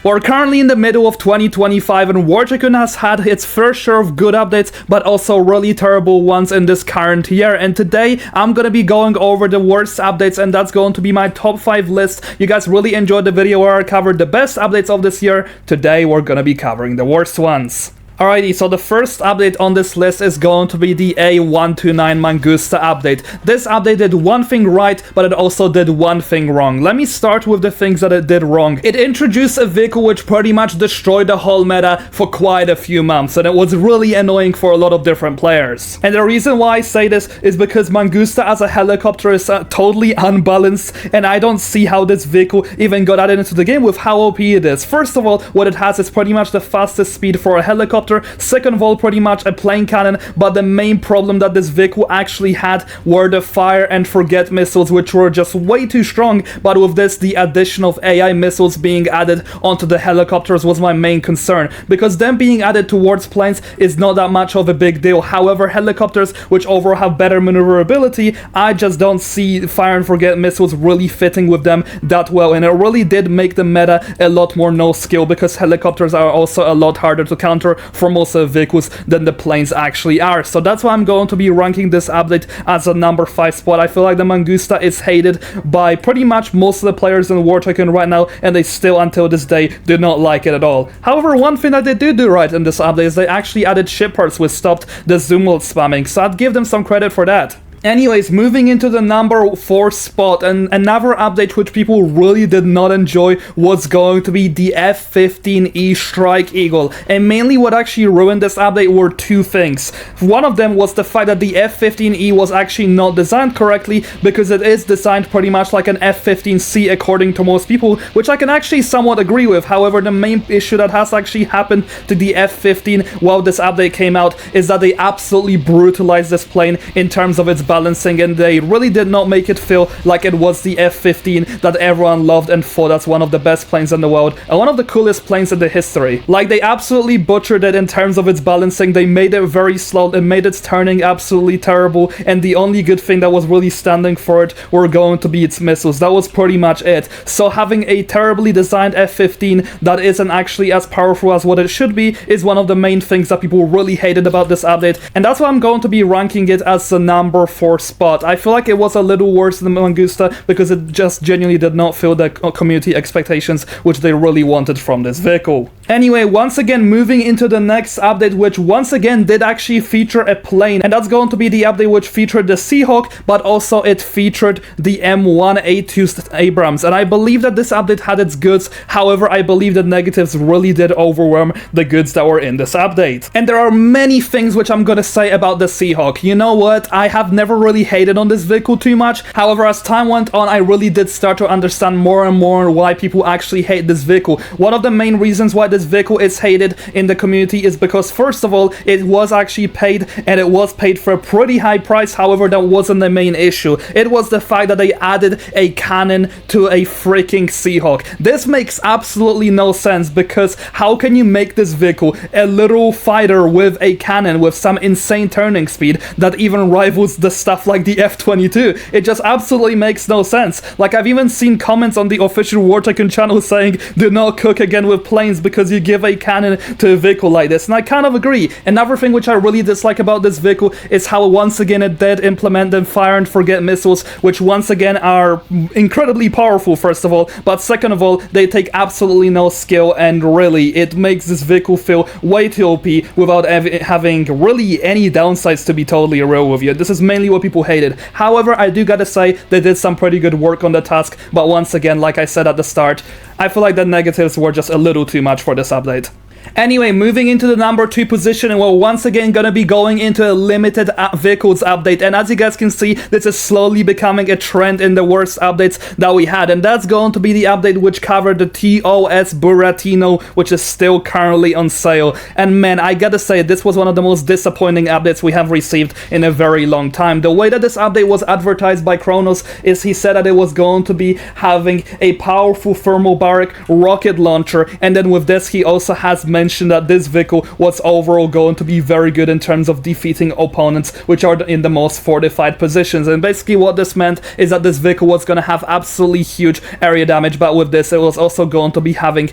We're currently in the middle of 2025 and Tycoon has had its fair share of good updates, but also really terrible ones in this current year. And today I'm gonna be going over the worst updates, and that's going to be my top 5 list. You guys really enjoyed the video where I covered the best updates of this year. Today we're gonna be covering the worst ones. Alrighty, so the first update on this list is going to be the A129 Mangusta update. This update did one thing right, but it also did one thing wrong. Let me start with the things that it did wrong. It introduced a vehicle which pretty much destroyed the whole meta for quite a few months, and it was really annoying for a lot of different players. And the reason why I say this is because Mangusta as a helicopter is totally unbalanced, and I don't see how this vehicle even got added into the game with how OP it is. First of all, what it has is pretty much the fastest speed for a helicopter. Second of all, pretty much a plane cannon, but the main problem that this vehicle actually had were the fire and forget missiles, which were just way too strong. But with this, the addition of AI missiles being added onto the helicopters was my main concern, because them being added towards planes is not that much of a big deal. However, helicopters which overall have better maneuverability, I just don't see fire and forget missiles really fitting with them that well, and it really did make the meta a lot more no skill, because helicopters are also a lot harder to counter for most of the vehicles than the planes actually are. So that's why I'm going to be ranking this update as a number 5 spot. I feel like the Mangusta is hated by pretty much most of the players in Tycoon right now, and they still until this day do not like it at all. However, one thing that they do right in this update is they actually added ship parts which stopped the zoom mode spamming, so I'd give them some credit for that. Anyways, moving into the number 4 spot, and another update which people really did not enjoy was going to be the F-15E Strike Eagle. And mainly what actually ruined this update were two things. One of them was the fact that the F-15E was actually not designed correctly, because it is designed pretty much like an F-15C according to most people, which I can actually somewhat agree with. However, the main issue that has actually happened to the F-15 while this update came out is that they absolutely brutalized this plane in terms of its balancing, and they really did not make it feel like it was the F-15 that everyone loved and thought that's one of the best planes in the world and one of the coolest planes in the history. Like, they absolutely butchered it in terms of its balancing. They made it very slow, it made its turning absolutely terrible, and the only good thing that was really standing for it were going to be its missiles. That was pretty much it. So having a terribly designed F-15 that isn't actually as powerful as what it should be is one of the main things that people really hated about this update, and that's why I'm going to be ranking it as the number 4 spot. I feel like it was a little worse than Mangusta because it just genuinely did not fill the community expectations which they really wanted from this vehicle. Anyway, once again, moving into the next update, which once again did actually feature a plane, and that's going to be the update which featured the Seahawk, but also it featured the M1A2 Abrams, and I believe that this update had its goods. However, I believe the negatives really did overwhelm the goods that were in this update. And there are many things which I'm gonna say about the Seahawk. You know what? I have never really hated on this vehicle too much. However, as time went on, I really did start to understand more and more why people actually hate this vehicle. One of the main reasons why this vehicle is hated in the community is because, first of all, it was actually paid, and it was paid for a pretty high price. However, that wasn't the main issue. It was the fact that they added a cannon to a freaking Seahawk. This makes absolutely no sense, because how can you make this vehicle a little fighter with a cannon with some insane turning speed that even rivals the stuff like the F-22? It just absolutely makes no sense. Like, I've even seen comments on the official Tycoon channel saying, do not cook again with planes because you give a cannon to a vehicle like this, and I kind of agree. Another thing which I really dislike about this vehicle is how once again it did implement the fire and forget missiles, which once again are incredibly powerful, first of all, but second of all, they take absolutely no skill, and really, it makes this vehicle feel way too OP without having really any downsides, to be totally real with you. This is mainly what people hated. However, I do gotta say, they did some pretty good work on the task, but once again, like I said at the start, I feel like the negatives were just a little too much for this update. Anyway, moving into the number 2 position, and we're once again gonna be going into a limited vehicles update, and as you guys can see, this is slowly becoming a trend in the worst updates that we had, and that's going to be the update which covered the TOS Buratino, which is still currently on sale. And man, I gotta say, this was one of the most disappointing updates we have received in a very long time. The way that this update was advertised by Kronos is he said that it was going to be having a powerful thermobaric rocket launcher, and then with this he also has mentioned that this vehicle was overall going to be very good in terms of defeating opponents which are in the most fortified positions. And basically what this meant is that this vehicle was going to have absolutely huge area damage, but with this it was also going to be having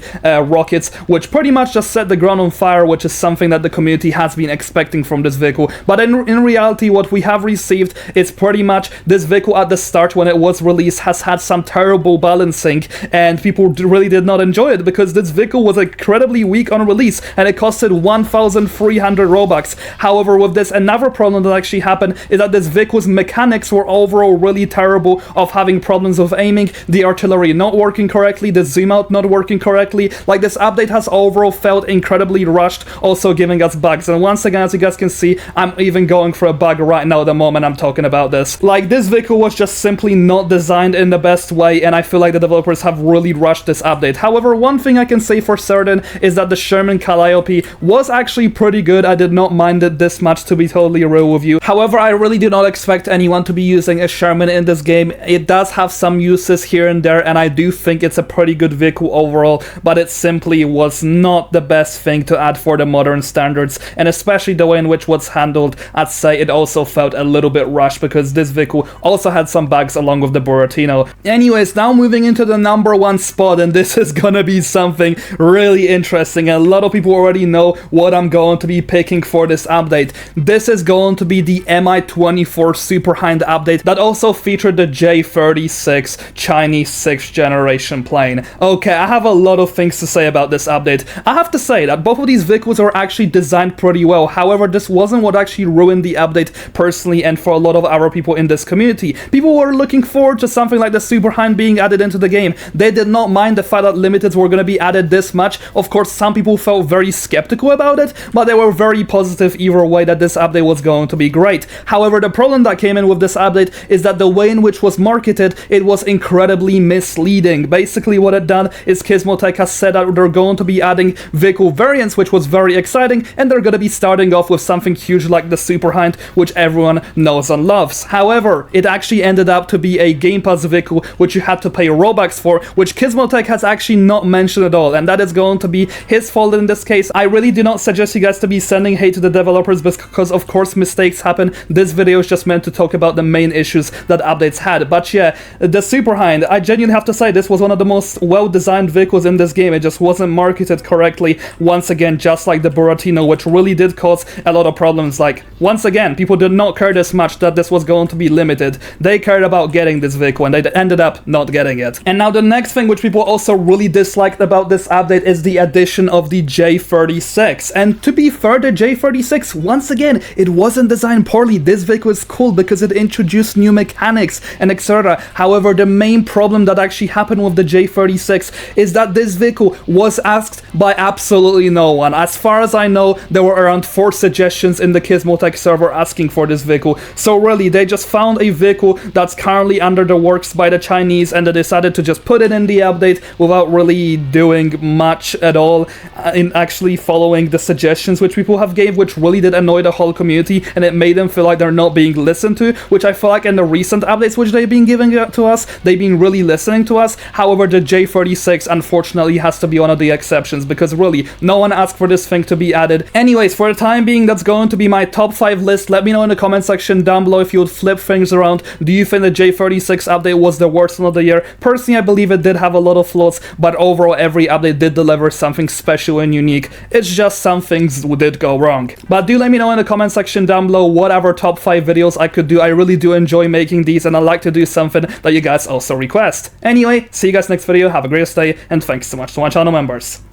rockets which pretty much just set the ground on fire, which is something that the community has been expecting from this vehicle. But in reality, what we have received is pretty much this vehicle at the start when it was released has had some terrible balancing, and people really did not enjoy it because this vehicle was incredibly weak on release and it costed 1,300 Robux. However, with this, another problem that actually happened is that this vehicle's mechanics were overall really terrible, of having problems with aiming, the artillery not working correctly, the zoom out not working correctly. Like, this update has overall felt incredibly rushed, also giving us bugs. And once again, as you guys can see, I'm even going for a bug right now the moment I'm talking about this. Like, this vehicle was just simply not designed in the best way, and I feel like the developers have really rushed this update. However, one thing I can say for certain is that the Sherman Calliope was actually pretty good. I did not mind it this much, to be totally real with you. However, I really do not expect anyone to be using a Sherman in this game. It does have some uses here and there, and I do think it's a pretty good vehicle overall, but it simply was not the best thing to add for the modern standards, and especially the way in which was handled, I'd say it also felt a little bit rushed because this vehicle also had some bugs along with the Buratino. Anyways, now moving into the number one spot, and this is gonna be something really interesting. A lot of people already know what I'm going to be picking for this update. This is going to be the MI24 Superhind update that also featured the J36 Chinese 6th generation plane. Okay, I have a lot of things to say about this update. I have to say that both of these vehicles are actually designed pretty well. However, this wasn't what actually ruined the update personally, and for a lot of our people in this community. People were looking forward to something like the Superhind being added into the game. They did not mind the fact that limiteds were going to be added this much. Of course, some people felt very skeptical about it, but they were very positive either way that this update was going to be great. However, the problem that came in with this update is that the way in which was marketed, it was incredibly misleading. Basically, what it done is Gizmotech has said that they're going to be adding vehicle variants, which was very exciting, and they're going to be starting off with something huge like the Superhind, which everyone knows and loves. However, it actually ended up to be a Game Pass vehicle, which you had to pay Robux for, which Gizmotech has actually not mentioned at all, and that is going to be his fault in this case. I really do not suggest you guys to be sending hate to the developers because of course mistakes happen. This video is just meant to talk about the main issues that updates had. But yeah, the Superhind, I genuinely have to say this was one of the most well-designed vehicles in this game. It just wasn't marketed correctly, once again, just like the Buratino, which really did cause a lot of problems. Like, once again, people did not care this much that this was going to be limited. They cared about getting this vehicle, and they ended up not getting it. And now the next thing which people also really disliked about this update is the addition of the J36. And to be fair, the J36, once again, it wasn't designed poorly. This vehicle is cool because it introduced new mechanics and etc. However, the main problem that actually happened with the J36 is that this vehicle was asked by absolutely no one. As far as I know, there were around 4 suggestions in the Gizmotech server asking for this vehicle. So really, they just found a vehicle that's currently under the works by the Chinese, and they decided to just put it in the update without really doing much at all in actually following the suggestions which people have gave, which really did annoy the whole community, and it made them feel like they're not being listened to, which I feel like in the recent updates which they've been giving to us, they've been really listening to us. However, the J36 unfortunately has to be one of the exceptions because really no one asked for this thing to be added. Anyways, for the time being, that's going to be my top 5 list. Let me know in the comment section down below if you would flip things around. Do you think the J36 update was the worst one of the year? Personally, I believe it did have a lot of flaws, but overall every update did deliver something special and unique. It's just some things did go wrong. But do let me know in the comment section down below what other top 5 videos I could do. I really do enjoy making these, and I like to do something that you guys also request. Anyway, see you guys next video, have a great day, and thanks so much to my channel members.